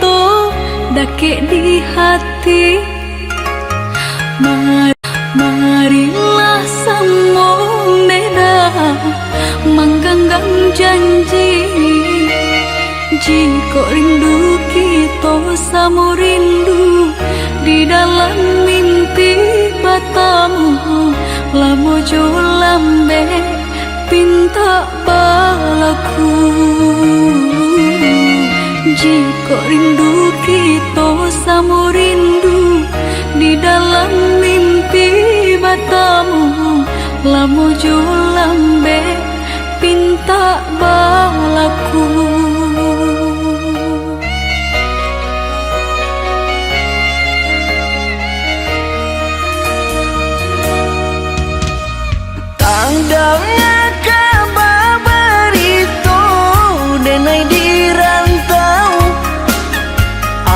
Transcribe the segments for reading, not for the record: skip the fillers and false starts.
to dake di hati. Marilah sambung beda menggenggam janji. Jika rindu kita sama rindu di dalam mimpi batamu, lamo jo lambe pinta balaku. Jika rindu kita sama rindu di dalam mimpi batamu, lamo jo lambe pinta balaku. Tandangnya kabar itu denai di rantau,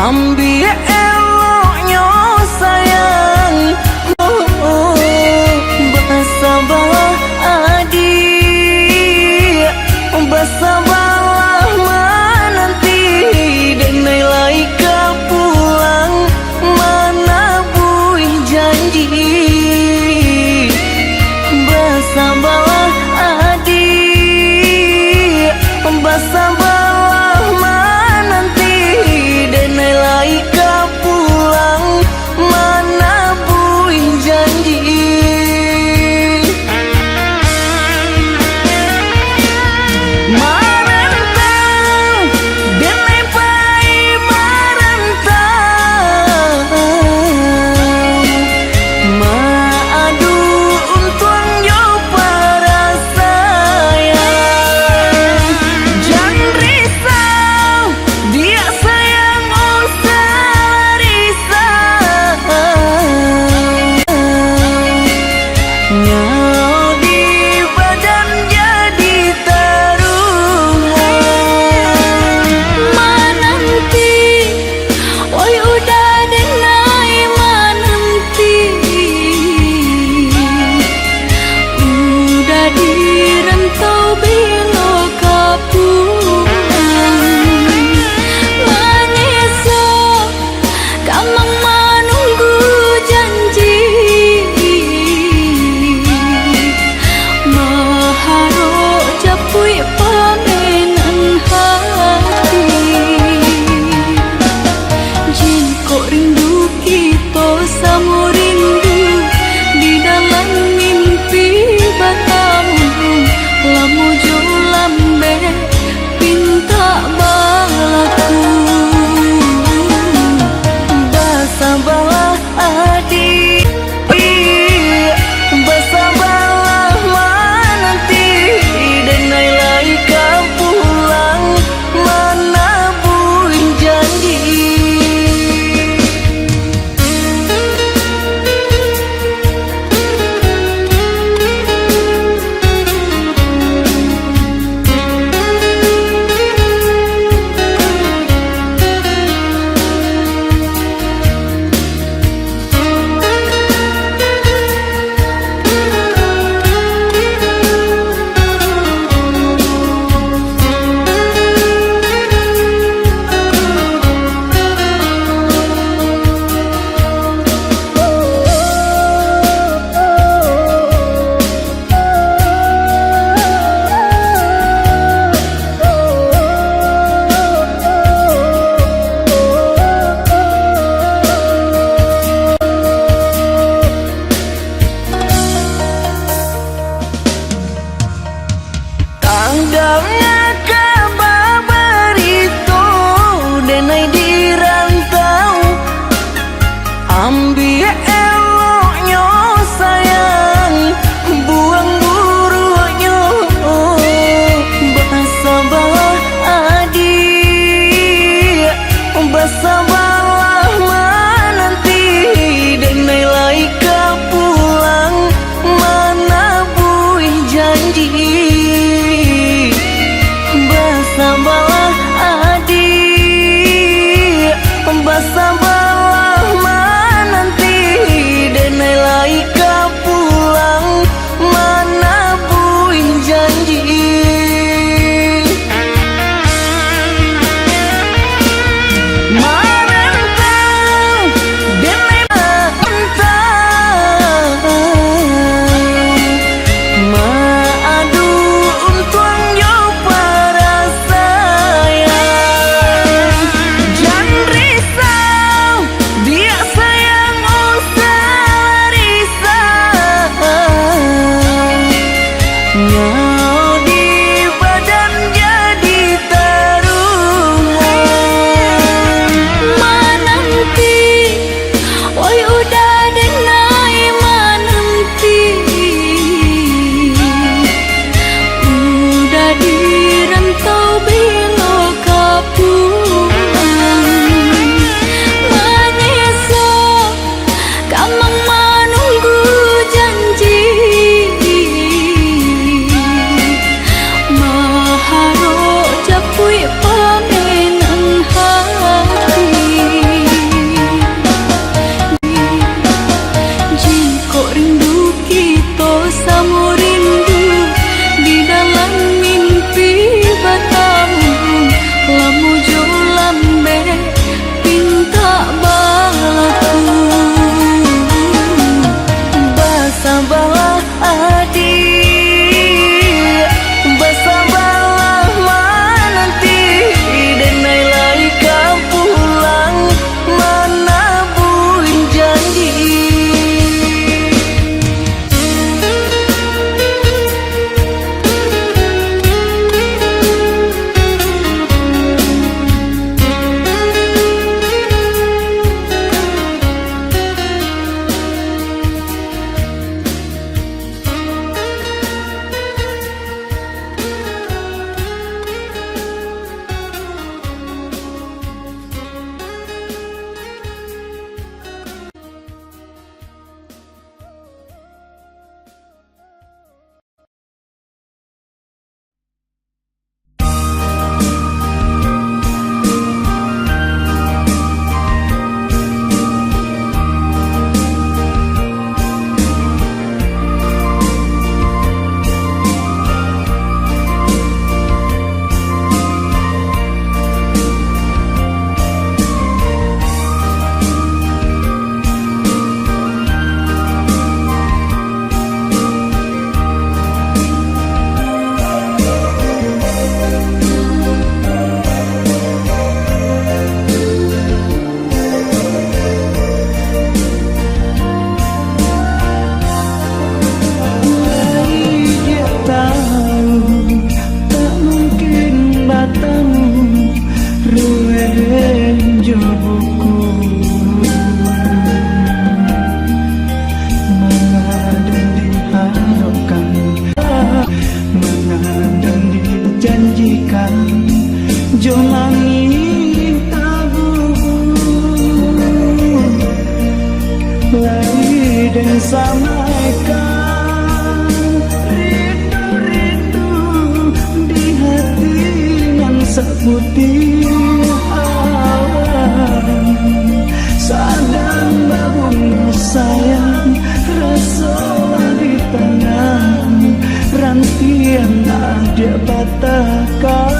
ambil eloknya sayang. Bersabarlah adik, bersabarlah menanti denai laika pulang mana bui janji. Bersabarlah adik, bersabarlah menanti denai laika pulang mana bui janji. Marantau denai pai marantau, tosamu rindu di dalam mimpi batamu. Lamu jo lambe pinta balaku. Basabalah adik, basabalah menanti, denai lai kau pulang mana buin janji. Dan sampaikan rindu-rindu di hati nan seputih awan. Sadang bangun sayang, rasa di tangan, rantian ada batakan.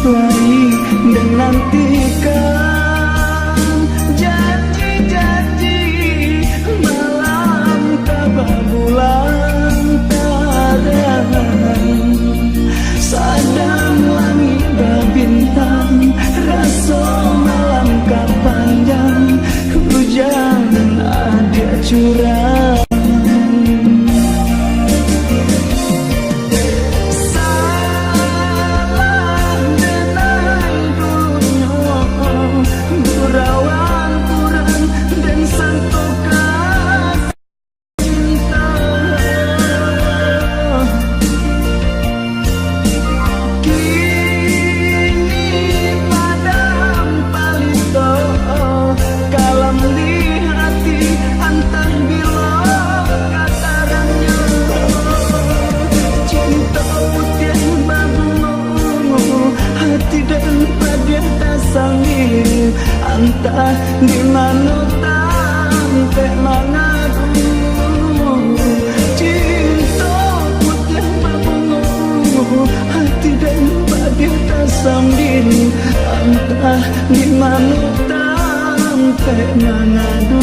Lari dan nantikan bulan tadan, sadang langit berbintang, rasa malam panjang, hujan ada curang. Salah dengan gurauan kurang dan santokan. Entah di mana sampai mengadu, cinta putih berbunga, hati dan badir tak sendiri. Entah di mana sampai mengadu.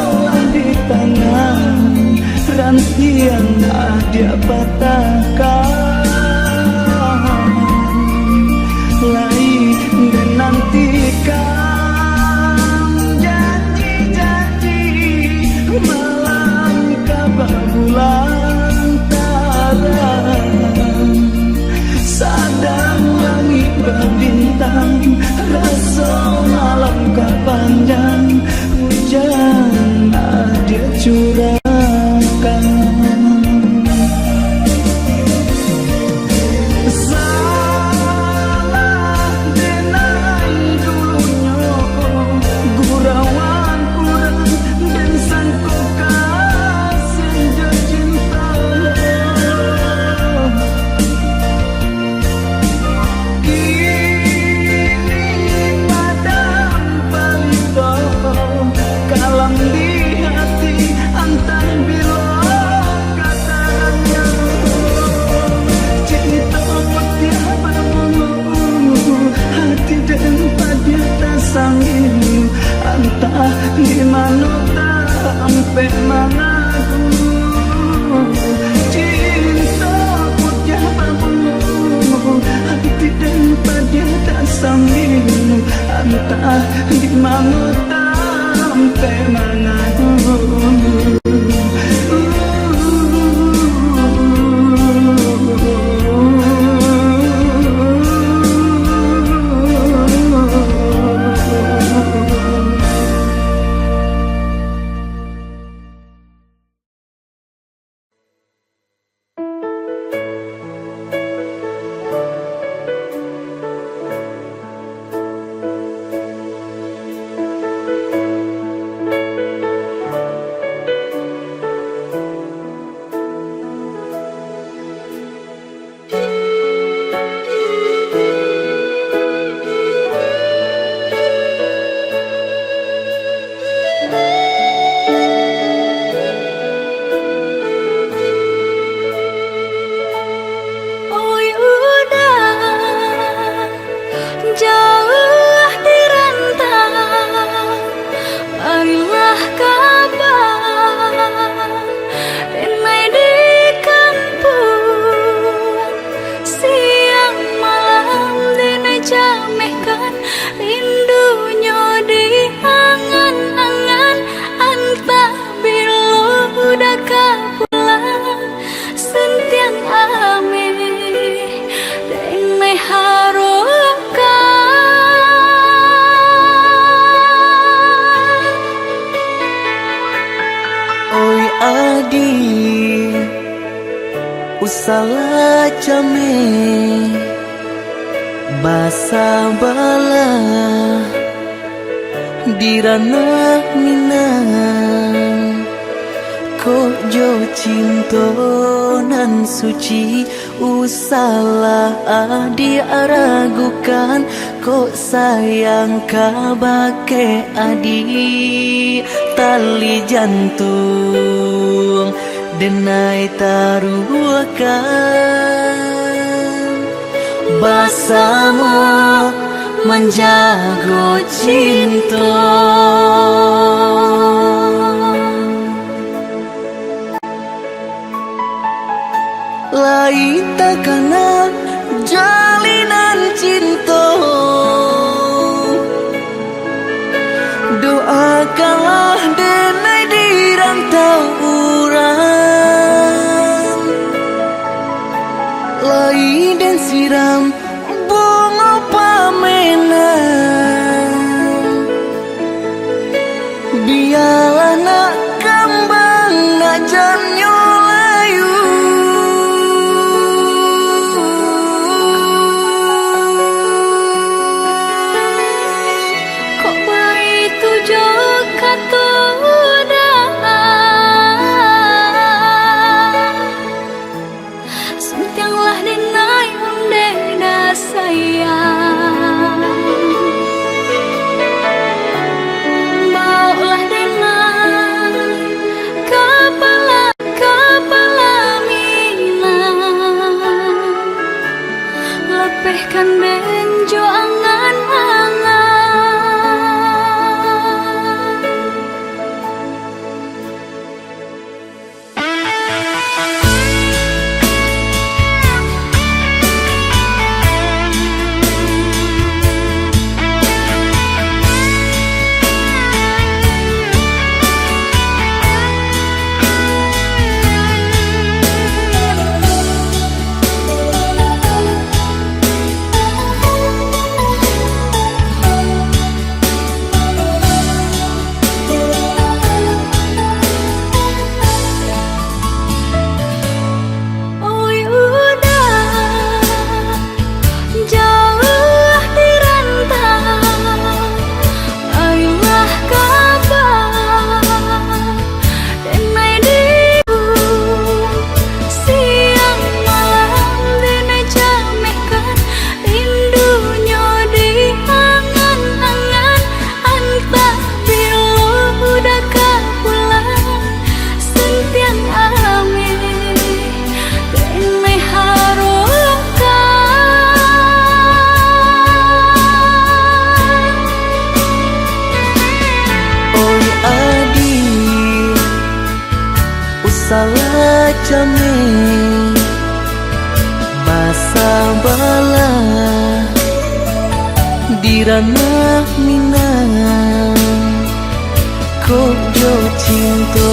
seolah di tangan ranti yang dia patahkan. Lai dan nantikan janji-janji malam kababulan tarang. Sadang langit berbintang, rasa malam panjang, hujan dia curahkan. Salah denai dulunya, gurauan kurang dan sangko kasih cinta. Kalam di hati antah bila katanya cinta putih bermulu hati dan pada tasangin antah di mana sampai mana cinta putih bermulu hati dan pada tasangin antah di mana sampai mana. Salah jame basa bala dirana minang kok jo cinta nan suci usalah adi aragukan kok sayang kabake adi tali jantung denai taruhkan bersama menjaga cinta. Lain tak kena jalinan cinta, doakanlah denai di rantau urang. Lai dan siram bunga pamenang, biarlah nak kembang nak janyo layu. Kok begitu jo kata sayang, baulah dengan kepala salah jame basa bala dirana minang kok jo cinto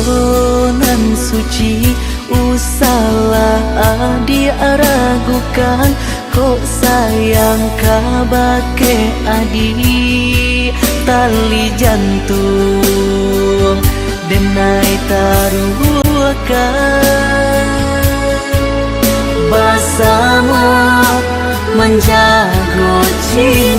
nan suci usalah adi aragukan kok sayang kabake adi tali jantung denai taruhkan bersama menjaga cinta